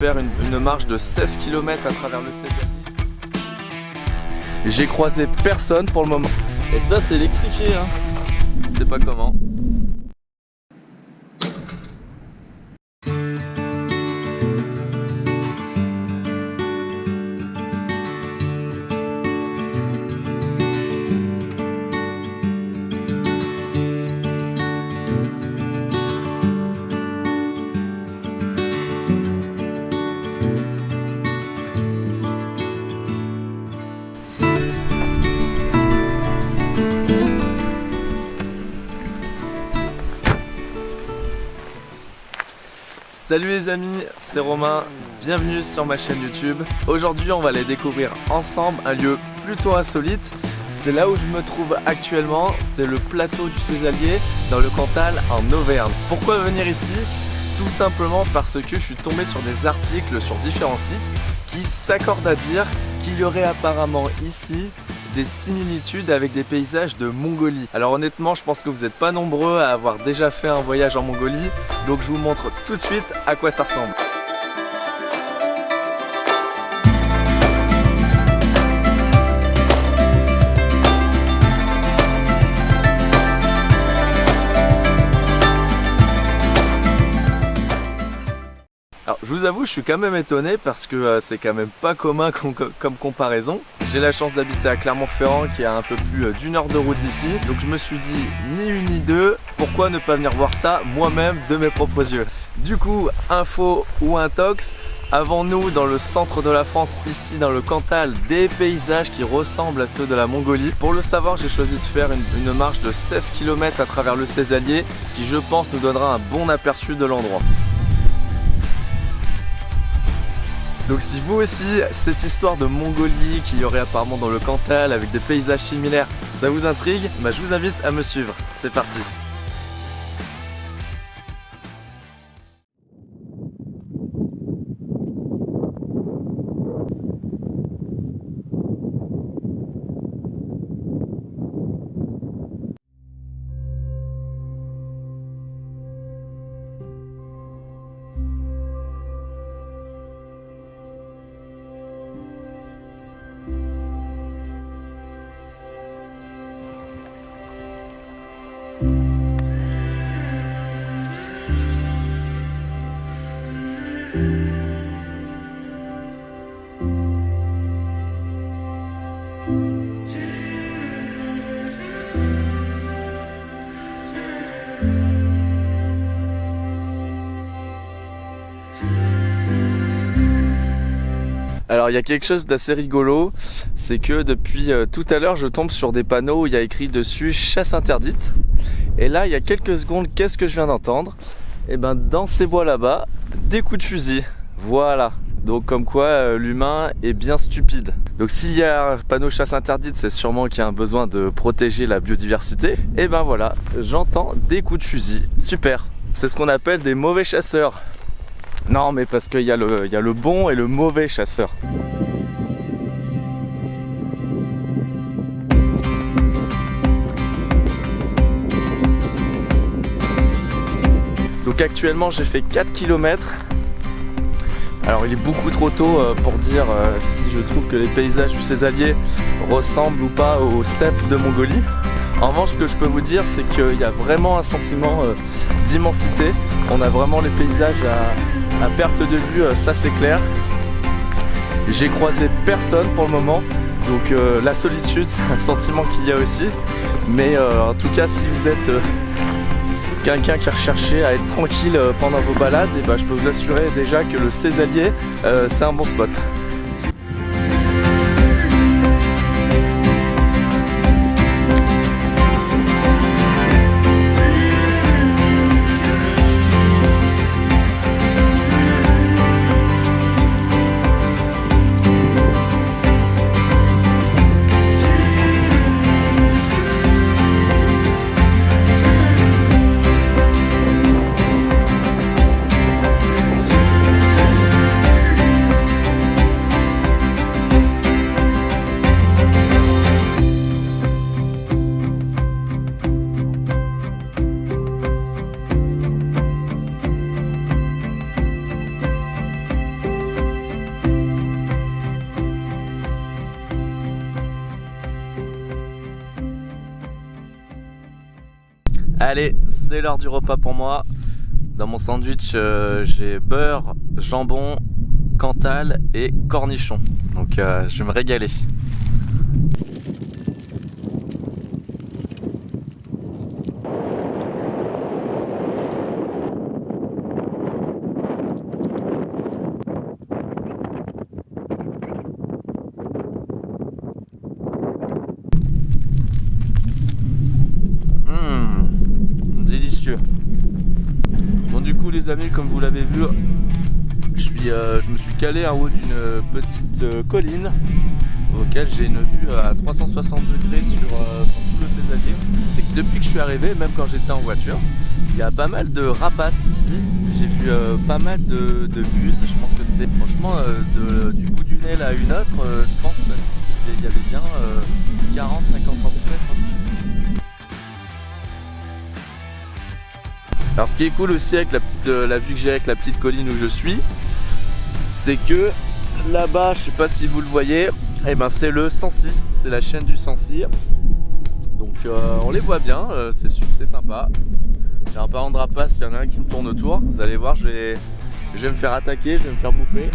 faire une marche de 16 km à travers le Cézanne. J'ai croisé personne pour le moment. Et ça c'est électrifié hein. Je sais pas comment. Salut les amis, c'est Romain, bienvenue sur ma chaîne YouTube. Aujourd'hui on va aller découvrir ensemble un lieu plutôt insolite. C'est là où je me trouve actuellement, c'est le plateau du Cézallier dans le Cantal en Auvergne. Pourquoi venir ici? Tout simplement parce que je suis tombé sur des articles sur différents sites qui s'accordent à dire qu'il y aurait apparemment ici des similitudes avec des paysages de Mongolie. Alors honnêtement, je pense que vous n'êtes pas nombreux à avoir déjà fait un voyage en Mongolie, donc je vous montre tout de suite à quoi ça ressemble. Alors je vous avoue, je suis quand même étonné parce que c'est quand même pas commun comme comparaison. J'ai la chance d'habiter à Clermont-Ferrand qui est à un peu plus d'1 heure de route d'ici. Donc je me suis dit, ni une ni deux, pourquoi ne pas venir voir ça moi-même de mes propres yeux. Du coup, info ou intox, avons-nous dans le centre de la France, ici dans le Cantal, des paysages qui ressemblent à ceux de la Mongolie? Pour le savoir, j'ai choisi de faire une marche de 16 km à travers le Cézallier qui je pense nous donnera un bon aperçu de l'endroit. Donc si vous aussi, cette histoire de Mongolie qu'il y aurait apparemment dans le Cantal avec des paysages similaires, ça vous intrigue, bah je vous invite à me suivre. C'est parti! Alors il y a quelque chose d'assez rigolo, c'est que depuis tout à l'heure je tombe sur des panneaux où il y a écrit dessus chasse interdite. Et là il y a quelques secondes, qu'est-ce que je viens d'entendre? Et ben dans ces bois là-bas, des coups de fusil. Voilà. Donc comme quoi l'humain est bien stupide. Donc s'il y a un panneau chasse interdite, c'est sûrement qu'il y a un besoin de protéger la biodiversité. Et ben voilà, j'entends des coups de fusil. Super. C'est ce qu'on appelle des mauvais chasseurs. Non mais parce qu'il y a le bon et le mauvais chasseur. Donc actuellement j'ai fait 4 km. Alors il est beaucoup trop tôt pour dire si je trouve que les paysages du Cézallier ressemblent ou pas aux steppes de Mongolie. En revanche, ce que je peux vous dire, c'est qu'il y a vraiment un sentiment d'immensité. On a vraiment les paysages à perte de vue, ça c'est clair. J'ai croisé personne pour le moment, donc la solitude c'est un sentiment qu'il y a aussi. Mais en tout cas, si vous êtes quelqu'un qui recherchait à être tranquille pendant vos balades, et ben, je peux vous assurer déjà que le Cézallier c'est un bon spot. Allez, c'est l'heure du repas pour moi. Dans mon sandwich, j'ai beurre, jambon, Cantal et cornichons. Donc je vais me régaler. Délicieux. Bon, du coup les amis, comme vous l'avez vu, je me suis calé en haut d'une petite colline auquel j'ai une vue à 360 degrés sur tout le Cézallier. C'est que depuis que je suis arrivé, même quand j'étais en voiture, il y a pas mal de rapaces ici. J'ai vu pas mal de bus. Je pense que c'est franchement du bout du nez là à une autre, je pense qu'il y avait bien 40-50 cm. Alors ce qui est cool aussi avec la vue que j'ai avec la petite colline où je suis, c'est que là-bas, je sais pas si vous le voyez, eh ben c'est le Sancy, c'est la chaîne du Sancy. Donc on les voit bien, c'est sympa. J'ai un parent de rapace, il y en a un qui me tourne autour. Vous allez voir, je vais me faire attaquer, je vais me faire bouffer.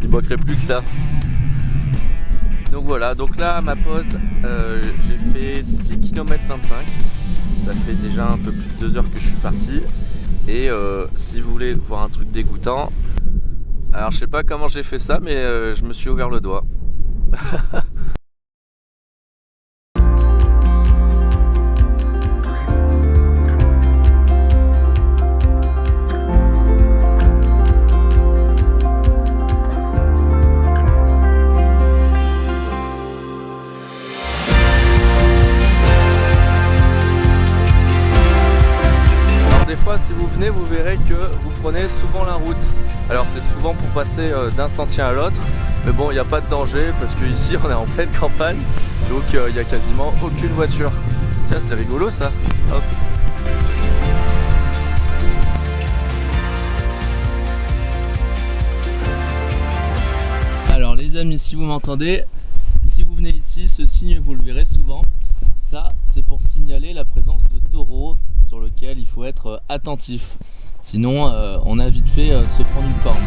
Il manquerait plus que ça. Donc voilà, donc là à ma pause, j'ai fait 6 km 25. Ça fait déjà un peu plus de 2 heures que je suis parti. Et si vous voulez voir un truc dégoûtant, alors je sais pas comment j'ai fait ça, mais je me suis ouvert le doigt. Si vous venez, vous verrez que vous prenez souvent la route. Alors c'est souvent pour passer d'un sentier à l'autre, mais bon, il n'y a pas de danger parce qu'ici on est en pleine campagne, donc il n'y a quasiment aucune voiture. Tiens, c'est rigolo ça. Hop. Alors les amis, si vous m'entendez, si vous venez ici, ce signe vous le verrez souvent. Ça, c'est pour signaler la présence de taureaux sur lequel il faut être attentif. Sinon, on a vite fait de se prendre une corne.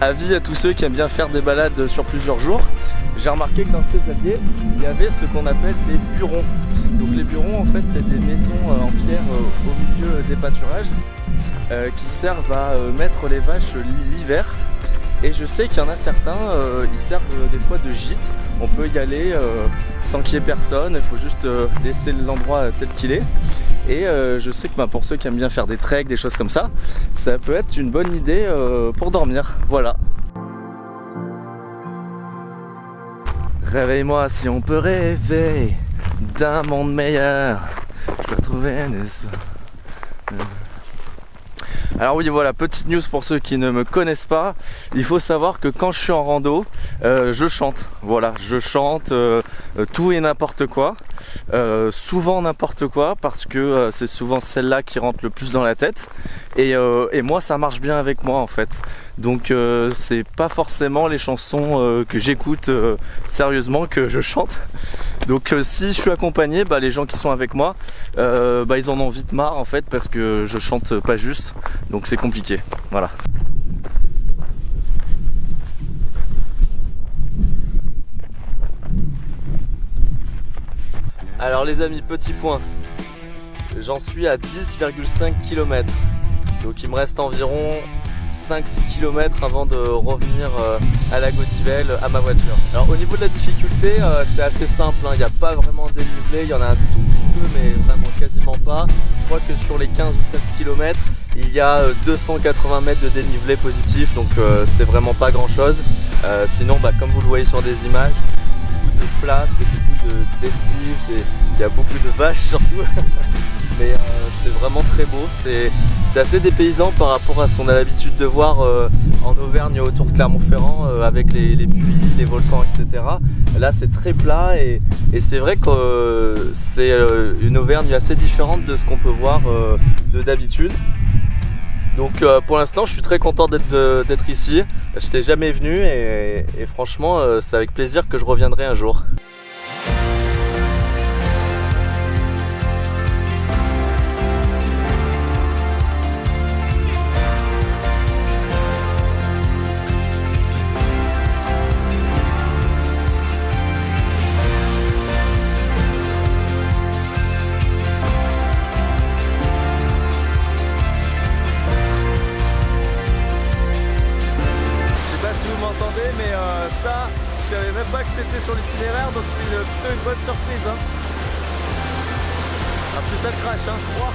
Avis à tous ceux qui aiment bien faire des balades sur plusieurs jours, j'ai remarqué que dans ces alliés, il y avait ce qu'on appelle des burons. Donc les burons, en fait, c'est des maisons en pierre au milieu des pâturages qui servent à mettre les vaches l'hiver. Et je sais qu'il y en a certains, ils servent des fois de gîte. On peut y aller sans qu'il y ait personne, il faut juste laisser l'endroit tel qu'il est. Et je sais que pour ceux qui aiment bien faire des treks, des choses comme ça, ça peut être une bonne idée pour dormir. Voilà. Réveille-moi si on peut rêver d'un monde meilleur. Je peux retrouver des soirs. Alors oui, voilà, petite news pour ceux qui ne me connaissent pas. Il faut savoir que quand je suis en rando, je chante. Voilà, je chante tout et n'importe quoi. Souvent n'importe quoi, parce que c'est souvent celle-là qui rentre le plus dans la tête. Et moi, ça marche bien avec moi en fait. Donc c'est pas forcément les chansons que j'écoute sérieusement que je chante. Donc si je suis accompagné, les gens qui sont avec moi, ils en ont vite marre en fait, parce que je chante pas juste. Donc c'est compliqué, voilà. Alors les amis, petit point, j'en suis à 10,5 km, donc il me reste environ 5-6 km avant de revenir à la Gaudivelle à ma voiture. Alors au niveau de la difficulté, c'est assez simple, hein. Il n'y a pas vraiment de dénivelé, il y en a un tout petit peu mais vraiment quasiment pas. Je crois que sur les 15 ou 16 km, il y a 280 mètres de dénivelé positif, donc c'est vraiment pas grand chose. Sinon, comme vous le voyez sur des images, beaucoup de place et beaucoup d'estives, il y a beaucoup de vaches surtout. Mais c'est vraiment très beau, c'est assez dépaysant par rapport à ce qu'on a l'habitude de voir en Auvergne autour de Clermont-Ferrand avec les puits, les volcans, etc. Là c'est très plat et c'est vrai que c'est une Auvergne assez différente de ce qu'on peut voir d'habitude. Donc pour l'instant je suis très content d'être ici, je n'étais jamais venu et franchement c'est avec plaisir que je reviendrai un jour. Mais ça, je savais même pas que c'était sur l'itinéraire, donc c'est plutôt une bonne surprise. Hein. En plus, ça crache, hein, je crois.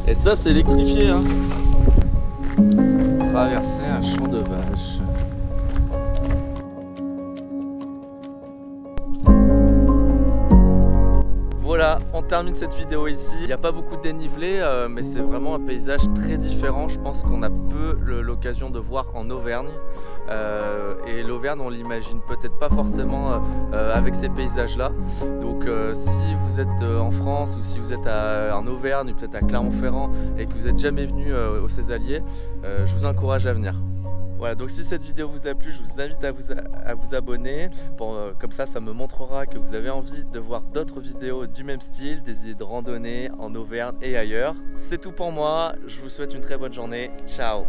Et ça c'est électrifié, hein. Traverser un champ de vaches. Voilà, on termine cette vidéo ici. Il n'y a pas beaucoup de dénivelé, mais c'est vraiment un paysage très différent. Je pense qu'on a peu l'occasion de voir en Auvergne. Et l'Auvergne, on l'imagine peut-être pas forcément avec ces paysages-là. Donc si vous êtes en France ou si vous êtes en Auvergne ou peut-être à Clermont-Ferrand et que vous n'êtes jamais venu au Cézallier, je vous encourage à venir. Voilà, donc si cette vidéo vous a plu, je vous invite à vous abonner. Comme ça me montrera que vous avez envie de voir d'autres vidéos du même style, des idées de randonnée en Auvergne et ailleurs. C'est tout pour moi, je vous souhaite une très bonne journée. Ciao!